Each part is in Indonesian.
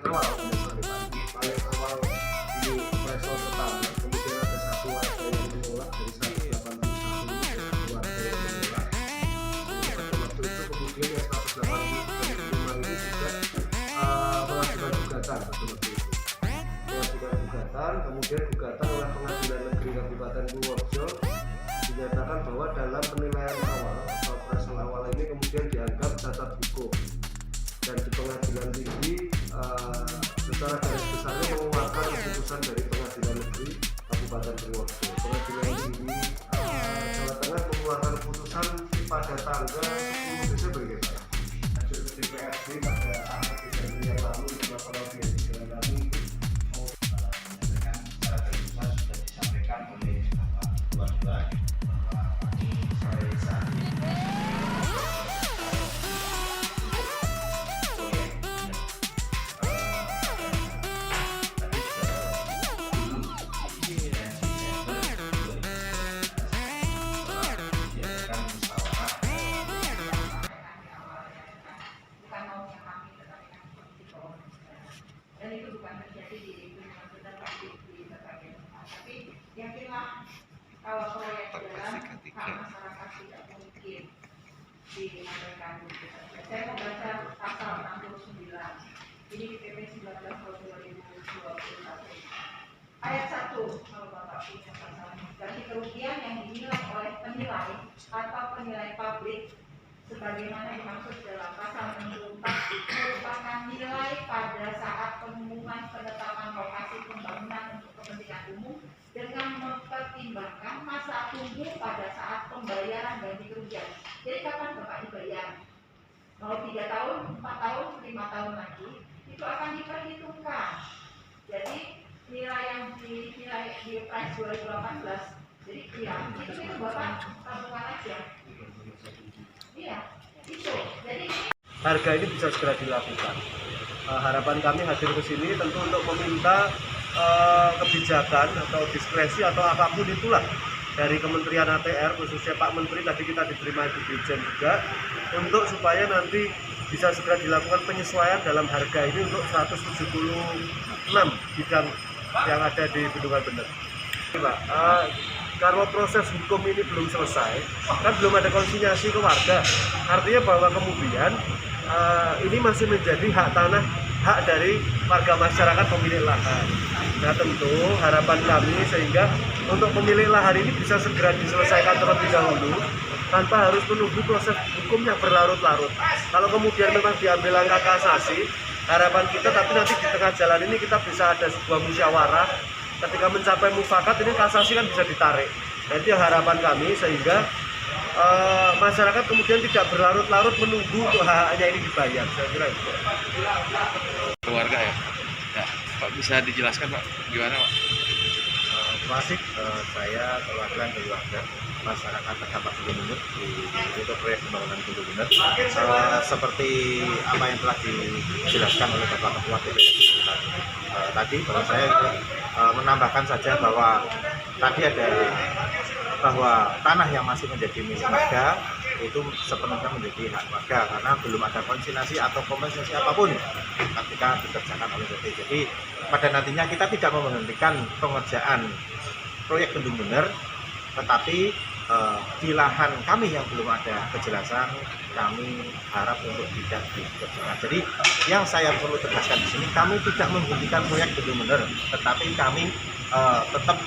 awal paling awal di preso pertama, kemudian ada satu warga yang menolak dari 181 warga yang menolak. Pada waktu itu kemudian yang 185 ini juga mengajukan gugatan pada waktu itu. Mengajukan gugatan, kemudian gugatan oleh Pengadilan Negeri Kabupaten Purworejo dinyatakan bahwa dalam penilaian awal atau appraisal awal ini kemudian dianggap cacat hukum, dan di Pengadilan Tinggi secara garis besarnya mengeluarkan keputusan dari Pengadilan Negeri Kabupaten Purworejo. Pengadilan Tinggi Jawa Tengah mengeluarkan keputusan pada tanggal 10 Desember ya Pak. Hasil DPRD pada tanggal Desember yang lalu itu kalau dia jalan lalu menyatakan secara garis besar sudah disampaikan oleh dua-dua sampai saat ini dan itu bukan terjadi di lingkungan kita tapi di berbagai tempat. Tapi yakinlah kalau proyek jalan hak masyarakat tidak mungkin diabaikan. Saya membaca pasal 69 ini di PP 19 tahun 2021 ayat 1 kalau Bapak punya pasalnya. Berarti kerugian yang dinilai oleh penilai atau penilai publik sebagaimana dimaksud dalam pasal 64 merupakan nilai pada saat pengumuman penetapan lokasi pembangunan untuk kepentingan umum dengan mempertimbangkan masa tunggu pada saat pembayaran ganti kerugian. Jadi kapan Bapak dibayar? Mau 3 tahun, 4 tahun, 5 tahun lagi itu akan diperhitungkan. Jadi nilai yang dinilai di price 2018 jadi ya itu Bapak tabungan aja. Iya, itu. Jadi harga ini bisa segera dilakukan. Harapan kami hadir ke sini tentu untuk meminta kebijakan atau diskresi atau apapun itulah dari Kementerian ATR, khususnya Pak Menteri tadi kita diterima di Dirjen juga, untuk supaya nanti bisa segera dilakukan penyesuaian dalam harga ini untuk 176 bidang yang ada di Bendungan Bener. Pak, kalau proses hukum ini belum selesai, kan belum ada konsinyasi ke warga, artinya bahwa kemudian ini masih menjadi hak tanah, hak dari warga masyarakat pemilik lahan. Nah tentu harapan kami sehingga untuk pemilik lahan ini bisa segera diselesaikan terlebih dahulu tanpa harus menunggu proses hukum yang berlarut-larut. Kalau kemudian memang diambil langkah kasasi, harapan kita tapi nanti di tengah jalan ini kita bisa ada sebuah musyawarah. Ketika mencapai mufakat ini kasasi kan bisa ditarik. Jadi harapan kami sehingga masyarakat kemudian tidak berlarut-larut menunggu untuk hak-haknya ini dibayar. Saya kira itu. Keluarga ya? Ya, Pak bisa dijelaskan Pak gimana Pak? terima kasih. Saya perwakilan keluarga masyarakat terdampak Gunung Bener untuk proyek pembangunan Gunung Bener. Seperti apa yang telah dijelaskan oleh Bapak Ketua DPRD tadi, bahwa saya menambahkan saja bahwa tadi ada bahwa tanah yang masih menjadi milik warga itu sepenuhnya menjadi hak warga karena belum ada konsinyasi atau kompensasi apapun ketika dikerjakan oleh PT. Jadi pada nantinya kita tidak menghentikan pengerjaan proyek Bendung Bener, tetapi di lahan kami yang belum ada kejelasan kami harap untuk tidak dikerjakan. Jadi yang saya perlu tegaskan di sini, kami tidak menghentikan proyek Bendung Bener, tetapi kami tetap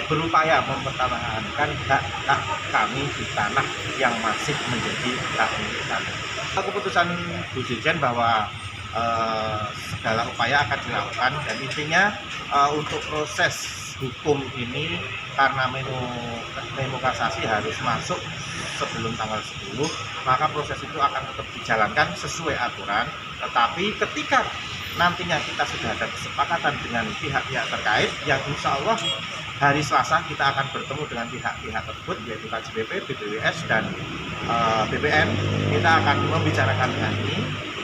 berupaya mempertahankan hak kami di tanah yang masih menjadi hak milik kami. Keputusan Bu Dirjen bahwa segala upaya akan dilakukan dan intinya untuk proses hukum ini karena memo kasasi harus masuk sebelum tanggal 10, maka proses itu akan tetap dijalankan sesuai aturan. Tetapi ketika nantinya kita sudah ada kesepakatan dengan pihak-pihak terkait yang insya Allah hari Selasa kita akan bertemu dengan pihak-pihak tersebut yaitu KJPP, BPWS, dan BPN. Kita akan membicarakan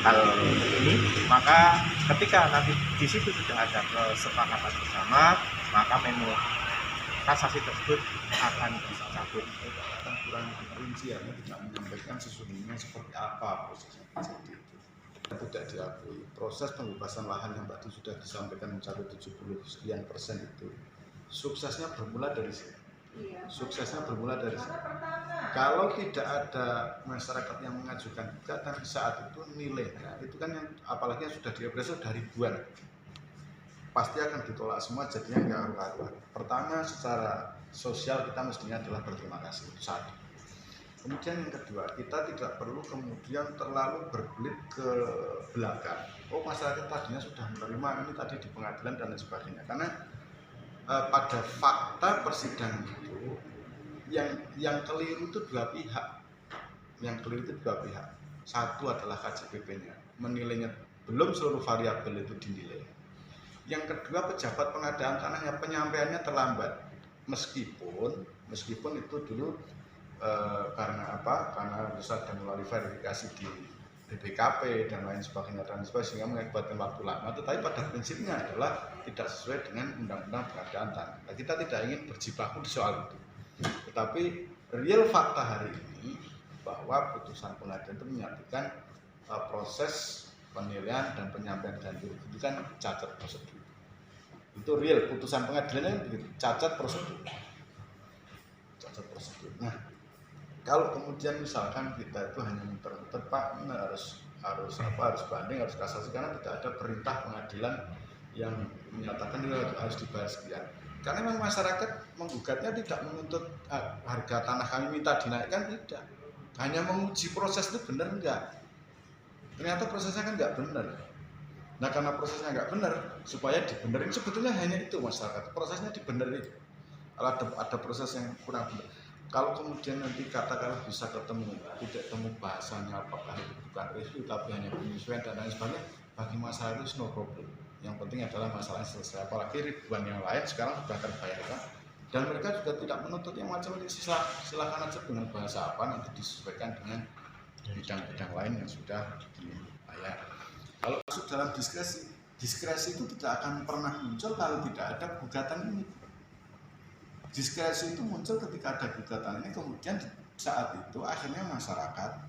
hal ini, maka ketika nanti di situ sudah ada kesepakatan bersama, maka memo kasasi tersebut akan bisa cabut. Kurang rinciannya tidak menyampaikan sesungguhnya seperti apa prosesnya terjadi itu. tidak diakui. Proses pembebasan lahan yang tadi sudah disampaikan mencapai 70% itu suksesnya bermula dari sini. Iya. Suksesnya bermula dari sini. Karena pertama. Kalau tidak ada masyarakat yang mengajukan gugatan saat itu nilainya itu kan yang apalagi yang sudah diekspresi sudah ribuan, pasti akan ditolak semua, jadinya nggak karu-karuan. Pertama, secara sosial kita mestinya adalah berterima kasih, itu satu. Kemudian yang kedua, kita tidak perlu kemudian terlalu berbelit ke belakang. Oh, masyarakat tadinya sudah menerima ini tadi di pengadilan dan lain sebagainya. Karena pada fakta persidangan itu yang keliru itu dua pihak. Yang keliru itu dua pihak. Satu adalah KJPP-nya, menilainya belum seluruh variabel itu dinilai. Yang kedua, pejabat pengadaan tanahnya penyampaiannya terlambat. Meskipun itu dulu karena apa? Karena bisa dan melalui verifikasi di BPKP dan lain sebagainya sehingga mengakibatkan waktu lama. Tetapi pada prinsipnya adalah tidak sesuai dengan undang-undang pengadaan tanah. Nah, kita tidak ingin berjibaku di soal itu. Tetapi real fakta hari ini bahwa putusan pengadilan itu menyatakan proses penilaian dan penyampaian ganti rugi itu kan cacat prosedur. Itu real putusan pengadilannya begitu, cacat prosedur. Cacat prosedur. Nah, kalau kemudian misalkan kita itu hanya muter-muter, Pak, ini harus banding, harus kasasi karena tidak ada perintah pengadilan yang menyatakan ini harus dibayar sekian. Karena memang masyarakat menggugatnya tidak menuntut harga tanah kami minta dinaikkan, tidak. Hanya menguji proses itu benar enggak. Ternyata prosesnya kan enggak benar. Nah, karena prosesnya enggak benar, supaya dibenerin sebetulnya hanya itu masyarakat. Prosesnya dibenerin. Kalau ada proses yang kurang benar. Kalau kemudian nanti katakanlah bisa ketemu, tidak ketemu bahasanya apakah itu bukan review tapi hanya penyesuaian dan lain sebagainya, bagi masalah itu no problem. Yang penting adalah masalah selesai. Apalagi ribuan yang lain sekarang sudah terbayarkan dan mereka juga tidak menuntut yang macam ini. Silakan aja dengan bahasa apa nanti disesuaikan dengan bidang-bidang lain yang sudah dibayar. Kalau masuk dalam diskresi itu tidak akan pernah muncul kalau tidak ada gugatan ini. Diskresi itu muncul ketika ada gugatan ini, kemudian saat itu akhirnya masyarakat,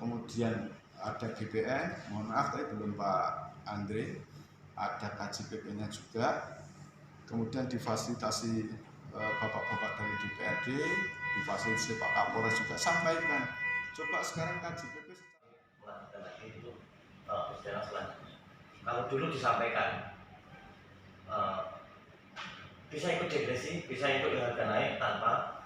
kemudian ada GBN, mohon maaf tadi belum Pak Andre, ada KJPP-nya juga, kemudian difasilitasi bapak-bapak dari DPRD, difasilitasi Pak Kapolres juga sampaikan. Coba sekarang KJPP melakukan lagi itu berjalan selanjutnya. Kalau dulu disampaikan bisa ikut degresi, bisa ikut harga naik tanpa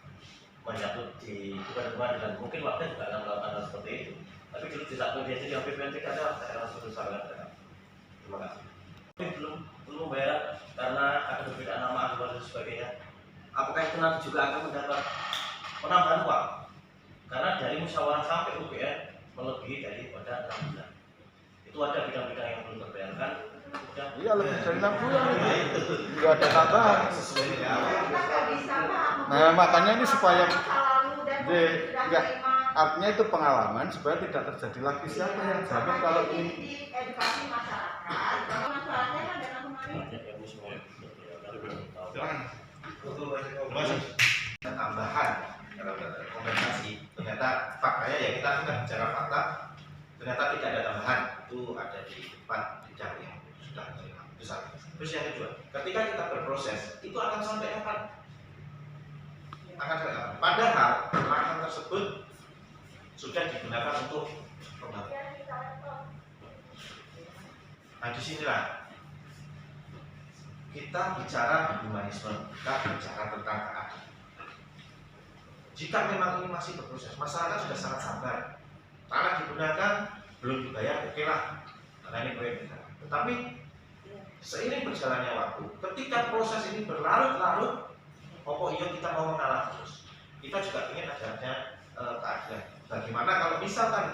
menyangkut di bukan dan mungkin waktu juga akan melakukan hal seperti itu. Tapi dulu di saat mediasi yang PPNT ada saya langsung disampaikan. Terima kasih. Belum membayar karena ada perbedaan nama dan sebagainya. Apakah itu nanti juga akan mendapat penambahan uang? Karena dari musyawarah sampai UPN melebihi daripada 6 bulan. Itu ada bidang-bidang yang belum terbayarkan. Iya, lebih dari 6 bulan itu. Nggak ada tambahan. Nah, makanya ini supaya artinya itu pengalaman supaya tidak terjadi lagi. Siapa yang jamin kalau ini edukasi masyarakat. Kalau masalahnya kan dengan kemarin tambahan kalau kompensasi ternyata faktanya ya kita sudah bicara fakta ternyata tidak ada tambahan itu ada di depan jenjang yang sudah besar. Terus yang kedua, ketika kita berproses itu akan sampai kapan? Akan sampai kapan? Padahal lahan tersebut sudah digunakan untuk pembangunan. Nah disinilah kita bicara humanisme, kita bicara tentang keadilan. Jika memang ini masih berproses, masyarakat sudah sangat sabar. Tanah digunakan, belum dibayar, oke lah, karena ini proyek besar. Tetapi seiring berjalannya waktu, ketika proses ini berlarut-larut, iya kita mau mengalah terus. Kita juga ingin adanya keadilan. Bagaimana kalau misalkan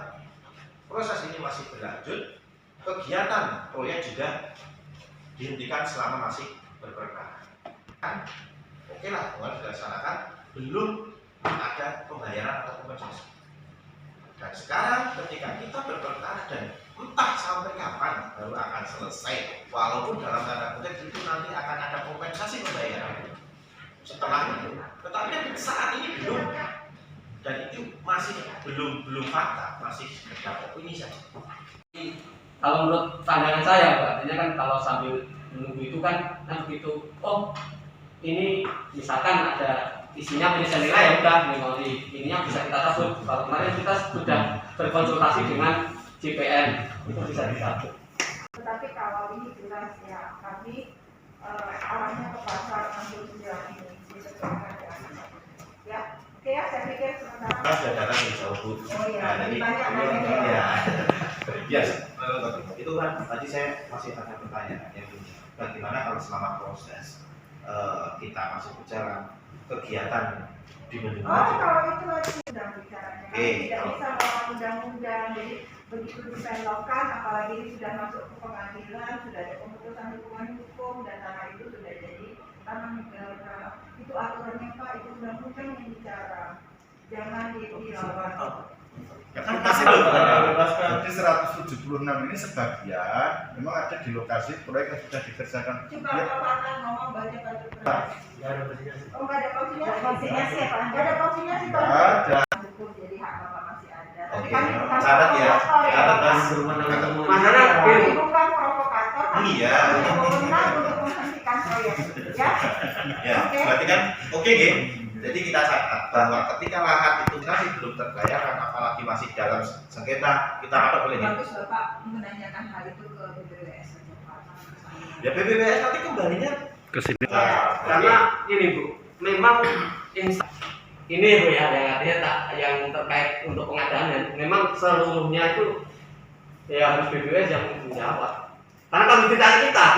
proses ini masih berlanjut, kegiatan proyek juga dihentikan selama masih berperkara. Oke lah, Tuhan sudah laksanakan, belum ada pembayaran atau kompensasi. Dan sekarang ketika kita berperkara dan entah sampai kapan baru akan selesai, walaupun dalam tanda kutip itu nanti akan ada kompensasi pembayaran setelah itu. Tetapi saat ini belum, dan itu masih belum fakta, masih sekedar opini saja. kalau menurut pandangan saya, artinya kan kalau sambil menunggu itu kan begitu, oh ini misalkan ada isinya penyelesaian nilai, ya udah memori ininya bisa kita cabut. Kalau kemarin kita sudah berkonsultasi dengan JPN, itu bisa dicabut. Tetapi kalau ini jelas ya, kami arahnya ke pasal 69 ini disesuaikan dengan ya. Oke ya, saya pikir sementara. Ada data yang jauh Bu. Oh iya, Nah, lebih jadi banyak ya. ya. Itu kan tadi saya masih ada pertanyaan yang bagaimana kalau selama proses kita masuk ke jalan kegiatan di bendungan. Oh, kalau itu lagi sedang bicaranya. Kami Oke, tidak kalau- bisa melakukan undang-undang, jadi begitu dipelokkan, apalagi ini sudah masuk ke pengadilan, sudah ada pemutusan hubungan hukum dan tanah itu sudah jadi tanah negara. Itu aturannya Pak, itu undang-undang yang bicara. Jangan dilawan. Ya kan masih di 176 ini sebagian memang ada di lokasi proyek yang sudah dikerjakan. Coba Ya, Bapak akan ngomong banyak banget. Nggak ada komunikasi. Oh, nggak ada konsinyasi ya Pak? Nggak ada konsinyasi Pak? nggak ada. Hukum, jadi hak Bapak masih ada. Tapi Oke, kami bukan catat ya. provokator Catat Mas. Masalah Kami bukan provokator, kami Iya. punya wewenang untuk menghentikan proyek. Ya, Ya, Oke. berarti kan oke Ge. Jadi kita catat bahwa ketika lahan itu masih belum terbayarkan, apalagi masih dalam sengketa, kita apa boleh Ge? bagus Bapak menanyakan hal itu ke BPWS saja Pak. Ya BPWS nanti kembalinya Ke sini. Karena ini Bu, memang ini Bu ya, yang artinya yang terkait untuk pengadaan, memang seluruhnya itu ya harus BPWS yang menjawab. Karena kalau kita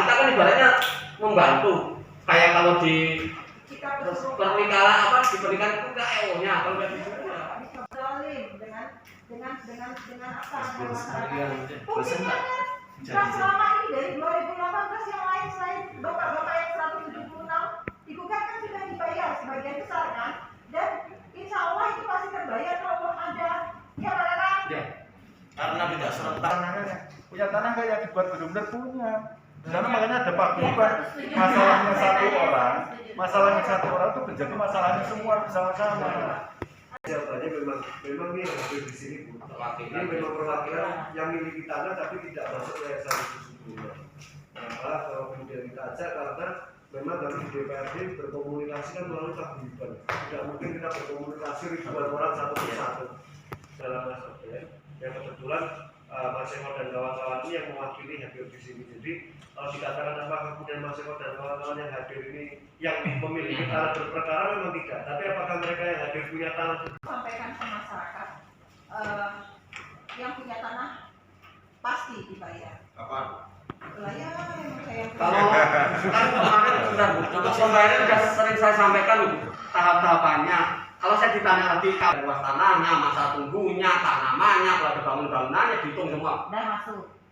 kan ibaratnya membantu. Kayak kalau di Kita bersuruh pernikahan apa diberikan itu ke EO-nya, kalau nggak disuruh ya. zalim dengan apa? Iya, Mungkin kan selama ini dari 2018 yang lain selain bapak-bapak yang 176 digugat kan sudah dibayar sebagian besar kan, dan insya Allah itu pasti terbayar kalau ada ya Pak Kakak. Ya. karena tidak serentak. Tanahnya punya tanah kayak dibuat benar-benar punya. Karena makanya ada paguyuban. Masalahnya satu orang itu menjadi masalahnya semua bersama-sama. Jawabannya memang ini yang hadir di sini Bu. Ini memang perwakilan yang miliki tanah tapi tidak masuk ke SR 170. Kenapa kalau kemudian kita ajak, karena memang kami di DPRD berkomunikasi kan melalui paguyuban. Tidak mungkin kita berkomunikasi ribuan orang satu persatu dalam masuk ya. Yang kebetulan Mas Eko dan kawan-kawan ini yang mewakili hadir di sini. Jadi kalau dikatakan apa kemudian Mas Eko dan kawan-kawan yang hadir ini yang memiliki tanah berperkara, memang tidak. Tapi apakah mereka yang hadir punya tanah? Sampaikan ke masyarakat yang punya tanah pasti dibayar. Apa? Lah ya memang saya Kalau kan kemarin sudah untuk pembayaran sudah sering saya sampaikan Bu, tahap-tahapannya. Kalau saya ditanya lagi luas tanahnya, masa tunggunya, tanamannya, kalau ada bangun-bangunannya dihitung semua. dan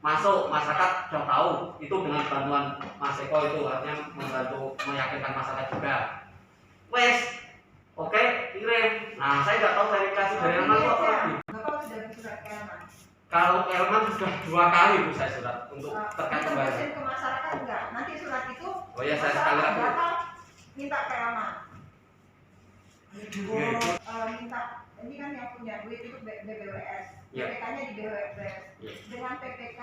Masuk, masyarakat sudah tahu. Itu dengan bantuan Mas Eko itu artinya membantu meyakinkan masyarakat juga. Wes, oke, kirim. Nah, saya nggak tahu verifikasi dari mana kok lagi. Bapak sudah bersurat ke Elman. Kalau Elman sudah 2 kali Bu saya surat untuk terkait pembayaran. Intervensi ke masyarakat enggak? Nanti surat itu Oh ya, saya sekali lagi. datang minta ke Elman. Iya. Minta ini kan yang punya duit itu BPWS. Iya. PPK-nya di BPWS. Iya. Dengan PPK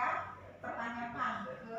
pertanyakan ke